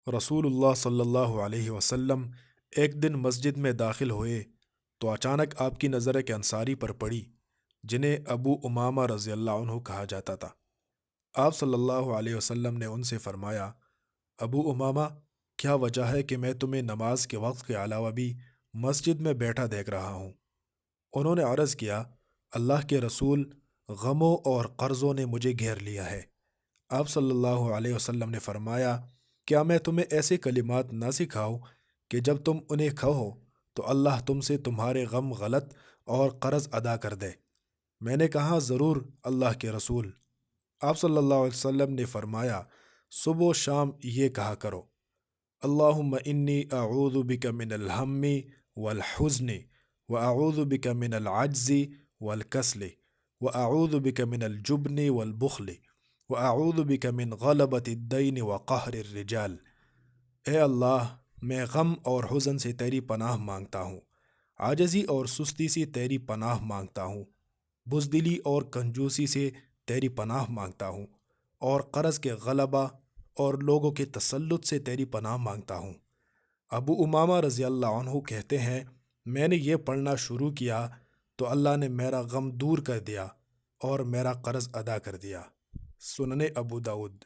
رسول اللہ صلی اللہ علیہ وسلم ایک دن مسجد میں داخل ہوئے تو اچانک آپ کی نظر ایک انصاری پر پڑی جنہیں ابو امامہ رضی اللہ عنہ کہا جاتا تھا۔ آپ صلی اللہ علیہ وسلم نے ان سے فرمایا، ابو امامہ، کیا وجہ ہے کہ میں تمہیں نماز کے وقت کے علاوہ بھی مسجد میں بیٹھا دیکھ رہا ہوں؟ انہوں نے عرض کیا، اللہ کے رسول، غموں اور قرضوں نے مجھے گھیر لیا ہے۔ آپ صلی اللہ علیہ وسلم نے فرمایا، کیا میں تمہیں ایسے کلمات نہ سکھاؤں کہ جب تم انہیں کہو تو اللہ تم سے تمہارے غم غلط اور قرض ادا کر دے؟ میں نے کہا، ضرور اللہ کے رسول۔ آپ صلی اللہ علیہ وسلم نے فرمایا، صبح و شام یہ کہا کرو، اللہم انی اعوذ بک من الہم والحزن واعوذ بک من العجز والکسل واعوذ بک من الجبن والبخل واعوذ بک من غلبۃ الدین وقہر الرجال۔ اے اللہ، میں غم اور حزن سے تیری پناہ مانگتا ہوں، عاجزی اور سستی سے تیری پناہ مانگتا ہوں، بزدلی اور کنجوسی سے تیری پناہ مانگتا ہوں، اور قرض کے غلبہ اور لوگوں کے تسلط سے تیری پناہ مانگتا ہوں۔ ابو امامہ رضی اللہ عنہ کہتے ہیں، میں نے یہ پڑھنا شروع کیا تو اللہ نے میرا غم دور کر دیا اور میرا قرض ادا کر دیا۔ سنن ابو داؤد۔